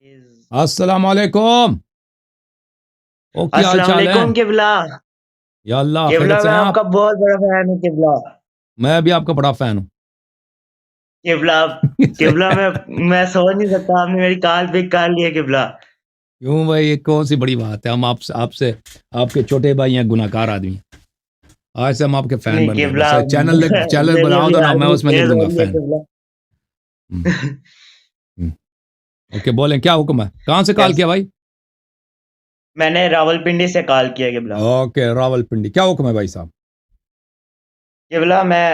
السلام علیکم. او کیا حال السلام چال ہے؟ علیکم قبلہ. یا اللہ قبلہ خیریت سے میں ہیں آپ آپ؟ کا بہت بڑا فین ہوں قبلہ. میں بھی آپ کا بڑا فین ہوں. قبلہ قبلہ میں سوچ نہیں سکتا آپ نے میری کال پک کر لی ہے قبلہ. کیوں بھائی، یہ کون سی بڑی بات ہے؟ ہم آپ کے چھوٹے بھائی ہیں، گناہ کار آدمی ہیں. آج سے ہم آپ کے فین نہیں بن گئے. قبلہ بس چینل میری بناؤ ابھی تو نا، میں آدمی اس میں لکھ تیز دوں ہو گا رہی ہے فین. قبلہ. اوکے، بولیں کیا حکم ہے؟ کہاں سے کال کیا بھائی؟ میں نے راول پنڈی سے کال کیا قبلہ. اوکے، راول پنڈی. کیا حکم ہے بھائی صاحب؟ قبلہ میں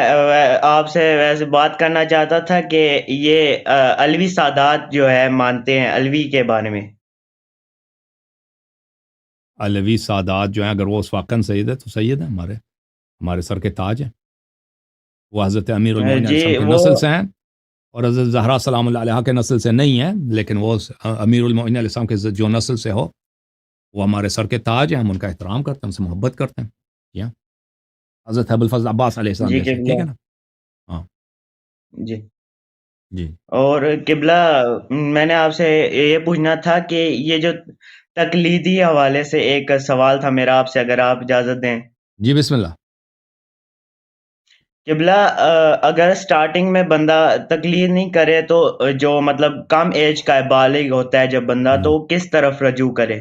آپ سے ویسے بات کرنا چاہتا تھا کہ یہ علوی سادات جو ہے مانتے ہیں علوی کے بارے میں. علوی سادات جو ہیں، اگر وہ اس واقعاً سید ہے تو سید ہیں، ہمارے سر کے تاج ہیں. وہ حضرت امیر المومنین علیہ جی السلام کی وہ نسل سے ہیں، اور حضرت زہرا سلام اللہ علیہ کے نسل سے نہیں ہیں، لیکن وہ امیر المومنین علیہ السلام کے جو نسل سے ہو، وہ ہمارے سر کے تاج ہیں. ہم ان کا احترام کرتے ہیں، ان سے محبت کرتے ہیں. یا حضرت ابو الفضل عباس علیہ السلام جی جیسے، ٹھیک قبلہ. ہے نا؟ ہاں جی. جی. اور قبلہ میں نے آپ سے یہ پوچھنا تھا کہ یہ جو تقلیدی حوالے سے ایک سوال تھا میرا آپ سے، اگر آپ اجازت دیں. جی بسم اللہ. قبلہ اگر سٹارٹنگ میں بندہ تقلید نہیں کرے تو جو مطلب کم ایج کا ہے، بالغ ہوتا ہے جب بندہ، تو وہ کس طرف رجوع کرے؟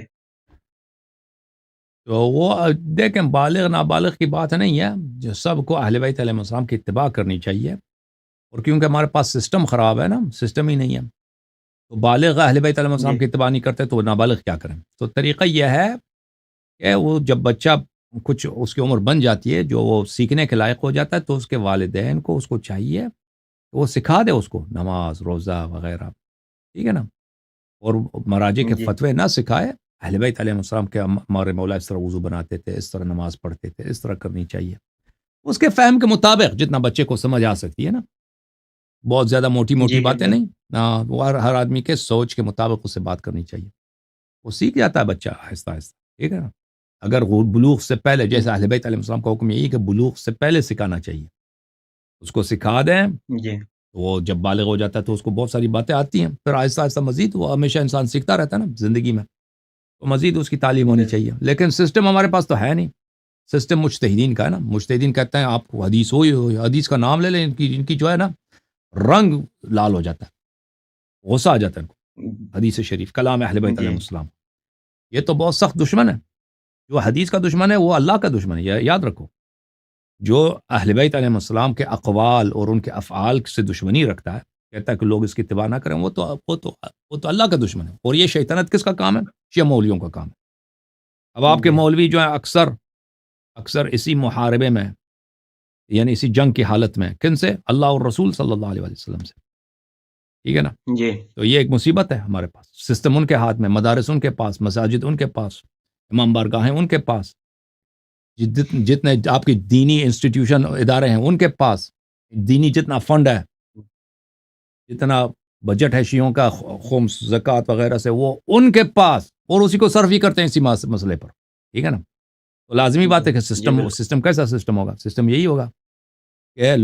تو وہ دیکھیں، بالغ نابالغ کی بات نہیں ہے. جو سب کو اہل بیت علیہ السلام کی اتباع کرنی چاہیے، اور کیونکہ ہمارے پاس سسٹم خراب ہے نا، سسٹم ہی نہیں ہے، تو بالغ اہل بیت علیہ جی السلام کی اتباع نہیں کرتے تو نابالغ کیا کریں؟ تو طریقہ یہ ہے کہ وہ جب بچہ کچھ اس کی عمر بن جاتی ہے، جو وہ سیکھنے کے لائق ہو جاتا ہے، تو اس کے والدین کو اس کو چاہیے کہ وہ سکھا دے اس کو نماز روزہ وغیرہ، ٹھیک ہے نا؟ اور مراجع کے جی فتوے نہ سکھائے. اہل بیت علیہ السلام کے ہمارے مولا اس طرح وضو بناتے تھے، اس طرح نماز پڑھتے تھے، اس طرح کرنی چاہیے، اس کے فہم کے مطابق جتنا بچے کو سمجھ آ سکتی ہے نا. بہت زیادہ موٹی موٹی جی باتیں قبلہ. نہیں. وہ ہر آدمی کے سوچ کے مطابق اس سے بات کرنی چاہیے. وہ سیکھ جاتا ہے بچہ آہستہ آہستہ، ٹھیک ہے نا؟ اگر بلوغ سے پہلے، جیسے اہل بیت علیہ السلام کا حکم یہی ہے کہ بلوغ سے پہلے سکھانا چاہیے، اس کو سکھا دیں. جی وہ جب بالغ ہو جاتا ہے تو اس کو بہت ساری باتیں آتی ہیں، پھر آہستہ آہستہ مزید وہ ہمیشہ انسان سیکھتا رہتا ہے نا زندگی میں، تو مزید اس کی تعلیم ہونی چاہیے. لیکن سسٹم ہمارے پاس تو ہے نہیں. سسٹم مجتہدین کا ہے نا. مجتہدین کہتے ہیں آپ کو حدیث ہو حدیث کا نام لے لیں، ان کی جو ہے نا رنگ لال ہو جاتا ہے، غصہ آ جاتا ہے ان کو. حدیث شریف کلام اہل بیت علیہ جی السلام، یہ تو بہت سخت دشمن ہے. جو حدیث کا دشمن ہے وہ اللہ کا دشمن ہے، یہ یاد رکھو. جو اہل بیت علیہ السلام کے اقوال اور ان کے افعال سے دشمنی رکھتا ہے، کہتا ہے کہ لوگ اس کی اتباع نہ کریں، وہ تو اللہ کا دشمن ہے. اور یہ شیطنت کس کا کام ہے؟ شیعہ مولویوں کا کام ہے. اب آپ کے جی مولوی جو ہیں اکثر اسی محاربے میں، یعنی اسی جنگ کی حالت میں، کن سے؟ اللہ اور رسول صلی اللہ علیہ وسلم سے، ٹھیک ہے نا؟ جی تو یہ ایک مصیبت ہے ہمارے پاس. سسٹم ان کے ہاتھ میں، مدارس ان کے پاس، مساجد ان کے پاس، امام بارگاہیں ان کے پاس، جتنے آپ کی دینی انسٹیٹیوشن ادارے ہیں ان کے پاس، دینی جتنا فنڈ ہے، جتنا بجٹ ہے شیعوں کا، خمس زکوٰۃ وغیرہ سے، وہ ان کے پاس، اور اسی کو صرف ہی کرتے ہیں اسی مسئلے پر، ٹھیک ہے نا؟ تو لازمی بات ہے کہ جی بالکل. سسٹم کیسا سسٹم ہوگا؟ سسٹم یہی ہوگا کہ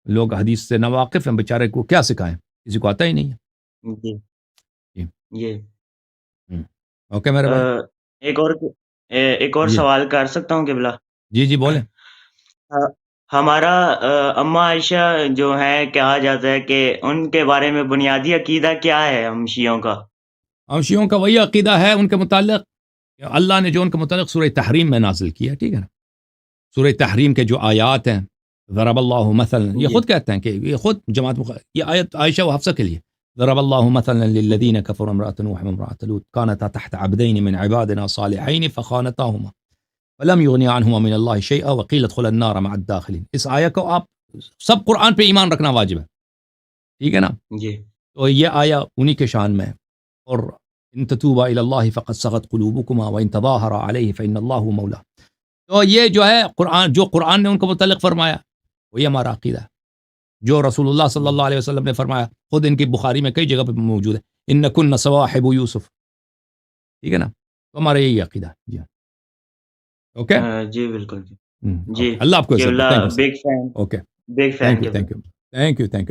لوگ حدیث سے ناواقف ہیں، بیچارے کو کیا سکھائیں؟ کسی کو آتا ہی نہیں ہے. جی جی. جی اوکے میرے بھائی. ایک اور جی سوال کر سکتا ہوں قبلہ؟ جی جی بولیں. ہمارا اما عائشہ جو ہے، کہا جاتا ہے کہ ان کے بارے میں بنیادی عقیدہ کیا ہے ہم شیعوں کا؟ ہم شیعوں کا وہی عقیدہ ہے ان کے متعلق کہ اللہ نے جو ان کے متعلق سورہ تحریم میں نازل کیا، ٹھیک ہے نا؟ سورہ تحریم کے جو آیات ہیں، ضرب اللہ مثلا، یہ جی خود کہتے ہیں کہ یہ خود یہ آیت عائشہ و حفصہ کے لیے، ضرب اللہ مثلا للذین کفروا امرأة نوح وامرأة لوط كانتا تحت عبدین من عبادنا صالحین فخانتاهما فلم یغنی عنہما من اللہ شیئا وقیل ادخلا النار مع الداخلین. اس آیت کو آپ سب قرآن پہ ایمان رکھنا واجب ہے، ٹھیک ہے نا؟ جی تو یہ آیا انہی کے شان میں. اور ان تتوبا الی اللہ فقد صغت قلوبکما وان تظاہر علیہ فإن اللہ هو مولاه. تو یہ جو ہے جو قرآن نے ان کو متعلق فرمایا وہی ہمارا عقیدہ ہے. جو رسول اللہ صلی اللہ علیہ وسلم نے فرمایا، خود ان کی بخاری میں کئی جگہ پہ موجود ہے، انکن صواحب یوسف، ٹھیک ہے نا؟ تو ہمارا یہی عقیدہ ہے. جی اوکے. جی بالکل. جی اوکے، اللہ آپ کو عزت دے. قبلہ thank you sir. Big fan. Okay, big fan thank you قبلہ. Thank you thank you thank you.